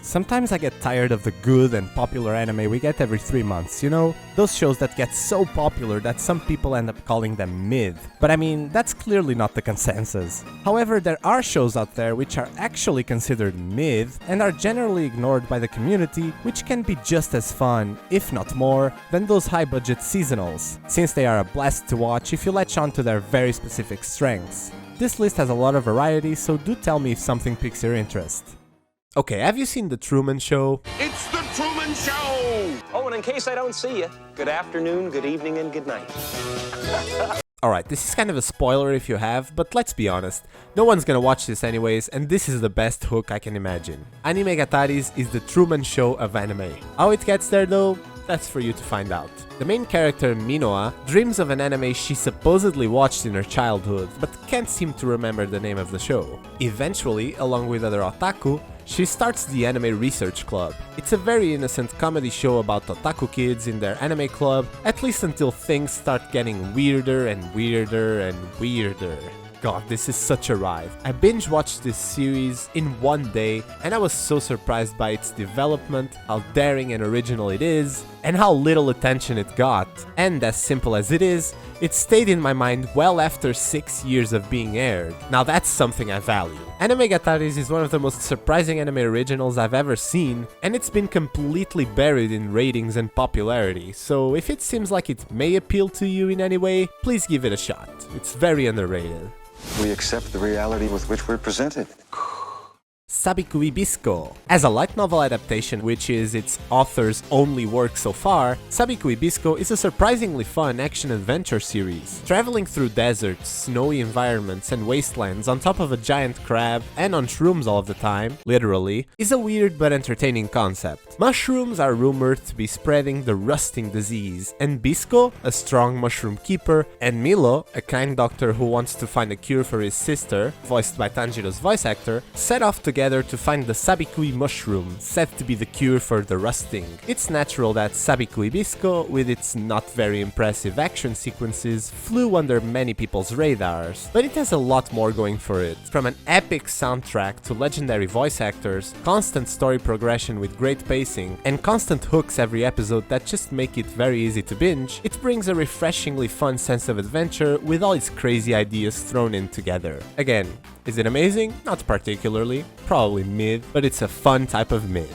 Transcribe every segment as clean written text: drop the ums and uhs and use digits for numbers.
Sometimes I get tired of the good and popular anime we get every 3 months, you know? Those shows that get so popular that some people end up calling them mid. But I mean, that's clearly not the consensus. However, there are shows out there which are actually considered mid and are generally ignored by the community, which can be just as fun, if not more, than those high-budget seasonals, since they are a blast to watch if you latch on to their very specific strengths. This list has a lot of variety, so do tell me if something piques your interest. Okay, have you seen The Truman Show? It's The Truman Show! Oh, and in case I don't see you, good afternoon, good evening, and good night. Alright, this is kind of a spoiler if you have, but let's be honest, no one's gonna watch this anyways, and this is the best hook I can imagine. Animegataris is the Truman Show of anime. How it gets there though? That's for you to find out. The main character, Minoa, dreams of an anime she supposedly watched in her childhood, but can't seem to remember the name of the show. Eventually, along with other otaku, she starts the Anime Research Club. It's a very innocent comedy show about otaku kids in their anime club, at least until things start getting weirder and weirder and weirder. God, this is such a ride. I binge watched this series in one day, and I was so surprised by its development, how daring and original it is, and how little attention it got. And as simple as it is, it stayed in my mind well after 6 years of being aired. Now that's something I value. Animegataris is one of the most surprising anime originals I've ever seen, and it's been completely buried in ratings and popularity, so if it seems like it may appeal to you in any way, please give it a shot. It's very underrated. We accept the reality with which we're presented. Sabiku Ibisco. As a light novel adaptation, which is its author's only work so far, Sabiku Ibisco is a surprisingly fun action-adventure series. Traveling through deserts, snowy environments and wastelands on top of a giant crab and on shrooms all of the time, literally, is a weird but entertaining concept. Mushrooms are rumored to be spreading the rusting disease, and Bisco, a strong mushroom keeper, and Milo, a kind doctor who wants to find a cure for his sister, voiced by Tanjiro's voice actor, set off together to find the Sabikui mushroom, said to be the cure for the rusting. It's natural that Sabiku Ibisco, with its not very impressive action sequences, flew under many people's radars, but it has a lot more going for it. From an epic soundtrack to legendary voice actors, constant story progression with great pacing, and constant hooks every episode that just make it very easy to binge, it brings a refreshingly fun sense of adventure with all its crazy ideas thrown in together. Again, is it amazing? Not particularly, probably mid, but it's a fun type of mid.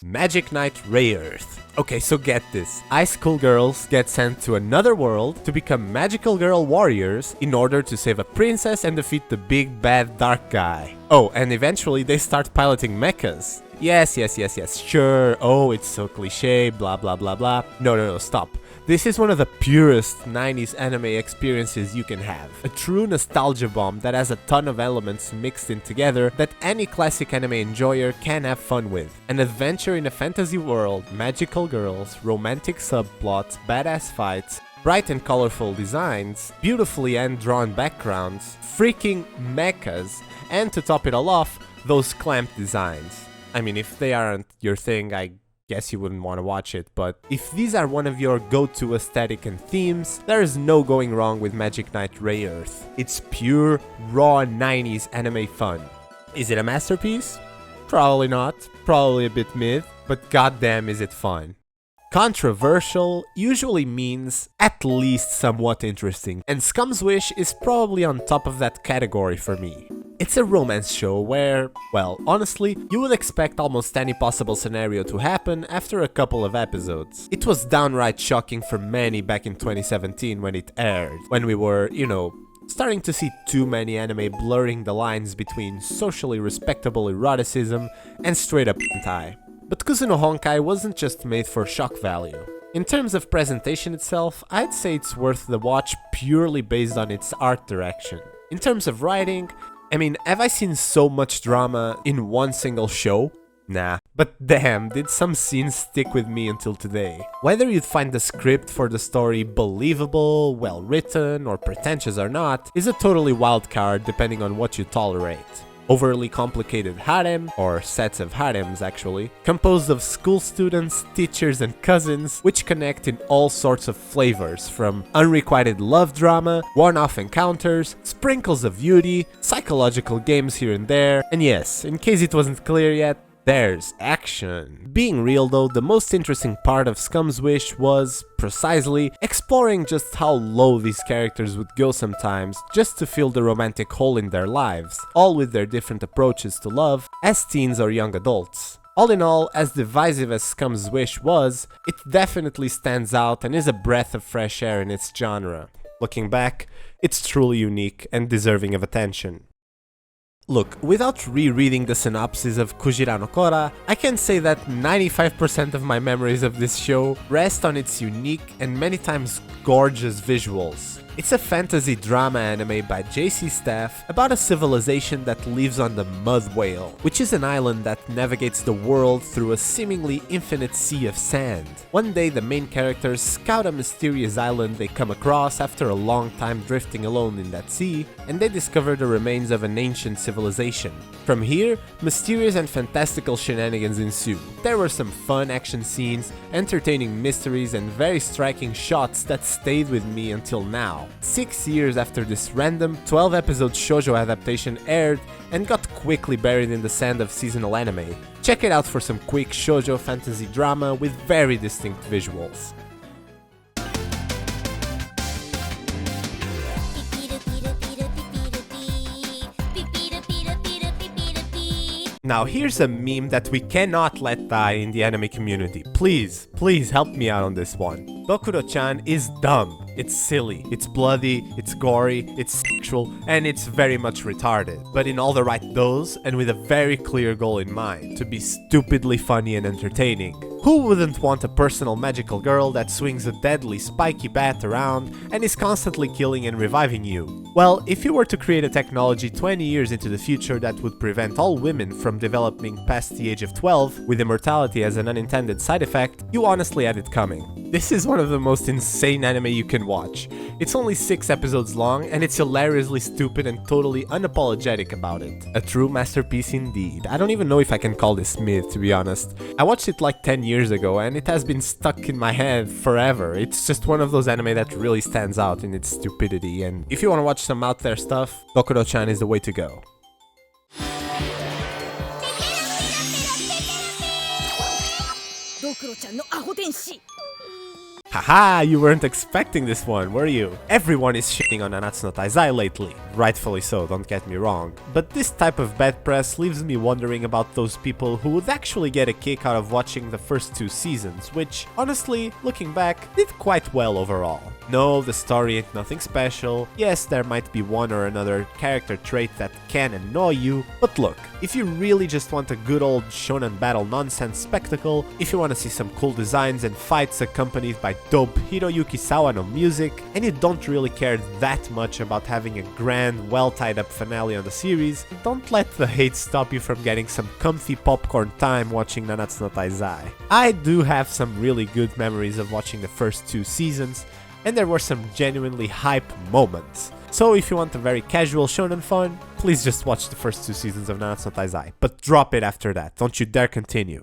Magic Knight Rayearth. Okay, so get this. High school girls get sent to another world to become magical girl warriors in order to save a princess and defeat the big bad dark guy. Oh, and eventually they start piloting mechas. Yes, sure, oh, it's so cliche, blah blah blah blah. No, stop. This is one of the purest 90s anime experiences you can have. A true nostalgia bomb that has a ton of elements mixed in together that any classic anime enjoyer can have fun with. An adventure in a fantasy world, magical girls, romantic subplots, badass fights, bright and colorful designs, beautifully hand-drawn backgrounds, freaking mechas, and to top it all off, those clamped designs. I mean, if they aren't your thing, I guess you wouldn't want to watch it, but if these are one of your go-to aesthetic and themes, there is no going wrong with Magic Knight Rayearth. It's pure, raw 90s anime fun. Is it a masterpiece? Probably not, probably a bit mid, but goddamn is it fun. Controversial usually means at least somewhat interesting, and Scum's Wish is probably on top of that category for me. It's a romance show where, well, honestly, you would expect almost any possible scenario to happen after a couple of episodes. It was downright shocking for many back in 2017 when it aired, when we were, starting to see too many anime blurring the lines between socially respectable eroticism and straight up hentai. But Kusuno Honkai wasn't just made for shock value. In terms of presentation itself, I'd say it's worth the watch purely based on its art direction. In terms of writing, I mean, have I seen so much drama in one single show? Nah. But damn, did some scenes stick with me until today. Whether you'd find the script for the story believable, well written, or pretentious or not, is a totally wild card depending on what you tolerate. overly complicated harem, or sets of harems actually, composed of school students, teachers and cousins, which connect in all sorts of flavors, from unrequited love drama, one-off encounters, sprinkles of beauty, psychological games here and there, and yes, in case it wasn't clear yet, there's action. Being real though, the most interesting part of Scum's Wish was, precisely, exploring just how low these characters would go sometimes just to fill the romantic hole in their lives, all with their different approaches to love as teens or young adults. All in all, as divisive as Scum's Wish was, it definitely stands out and is a breath of fresh air in its genre. Looking back, it's truly unique and deserving of attention. Look, without rereading the synopsis of Kujira no Kora, I can say that 95% of my memories of this show rest on its unique and many times gorgeous visuals. It's a fantasy drama anime by JC Staff about a civilization that lives on the Mud Whale, which is an island that navigates the world through a seemingly infinite sea of sand. One day the main characters scout a mysterious island they come across after a long time drifting alone in that sea, and they discover the remains of an ancient civilization. From here, mysterious and fantastical shenanigans ensue. There were some fun action scenes, entertaining mysteries and very striking shots that stayed with me until now. 6 years after this random 12-episode shoujo adaptation aired and got quickly buried in the sand of seasonal anime. Check it out for some quick shoujo fantasy drama with very distinct visuals. Now here's a meme that we cannot let die in the anime community. Please help me out on this one. Dokuro-chan is dumb. It's silly, it's bloody, it's gory, it's sexual, and it's very much retarded. But in all the right dose and with a very clear goal in mind, to be stupidly funny and entertaining. Who wouldn't want a personal magical girl that swings a deadly spiky bat around and is constantly killing and reviving you? Well, if you were to create a technology 20 years into the future that would prevent all women from developing past the age of 12, with immortality as an unintended side effect, you honestly had it coming. This is one of the most insane anime you can watch. It's only 6 episodes long and it's hilariously stupid and totally unapologetic about it. A true masterpiece indeed. I don't even know if I can call this myth, to be honest. I watched it like 10 years ago and it has been stuck in my head forever. It's just one of those anime that really stands out in its stupidity, and if you want to watch some out there stuff, Dokuro-chan is the way to go. Haha, you weren't expecting this one, were you? Everyone is shitting on Nanatsu no Taizai lately. Rightfully so, don't get me wrong. But this type of bad press leaves me wondering about those people who would actually get a kick out of watching the first 2 seasons, which, honestly, looking back, did quite well overall. No, the story ain't nothing special. Yes, there might be one or another character trait that can annoy you, but look, if you really just want a good old shonen battle nonsense spectacle, if you want to see some cool designs and fights accompanied by dope Hiroyuki Sawano music, and you don't really care that much about having a grand, well-tied-up finale on the series, don't let the hate stop you from getting some comfy popcorn time watching Nanatsu no Taizai. I do have some really good memories of watching the first 2 seasons, and there were some genuinely hype moments. So if you want a very casual shonen fun, please just watch the first 2 seasons of Nanatsu no Taizai, but drop it after that, don't you dare continue.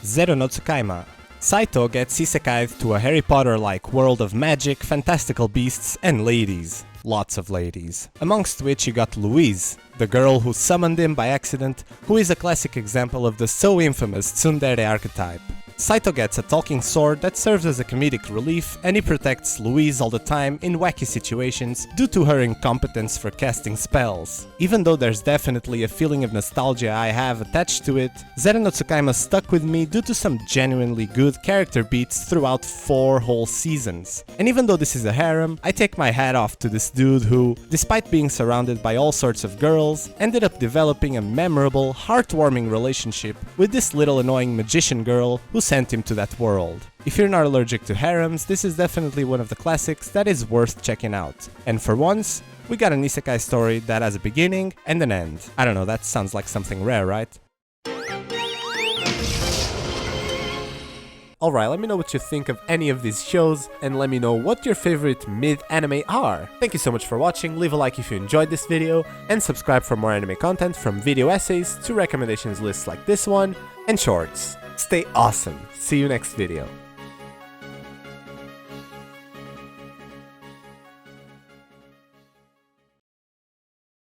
Zero no Tsukaima. Saito gets isekai'd to a Harry Potter-like world of magic, fantastical beasts, and ladies. Lots of ladies. Amongst which you got Louise, the girl who summoned him by accident, who is a classic example of the so infamous tsundere archetype. Saito gets a talking sword that serves as a comedic relief, and he protects Louise all the time in wacky situations due to her incompetence for casting spells. Even though there's definitely a feeling of nostalgia I have attached to it, Zero no Tsukaima stuck with me due to some genuinely good character beats throughout 4 whole seasons. And even though this is a harem, I take my hat off to this dude who, despite being surrounded by all sorts of girls, ended up developing a memorable, heartwarming relationship with this little annoying magician girl who sent him to that world. If you're not allergic to harems, this is definitely one of the classics that is worth checking out. And for once, we got an isekai story that has a beginning and an end. I don't know, that sounds like something rare, right? Alright, let me know what you think of any of these shows, and let me know what your favorite mid-anime are. Thank you so much for watching, leave a like if you enjoyed this video, and subscribe for more anime content from video essays to recommendations lists like this one, and shorts. Stay awesome, see you next video.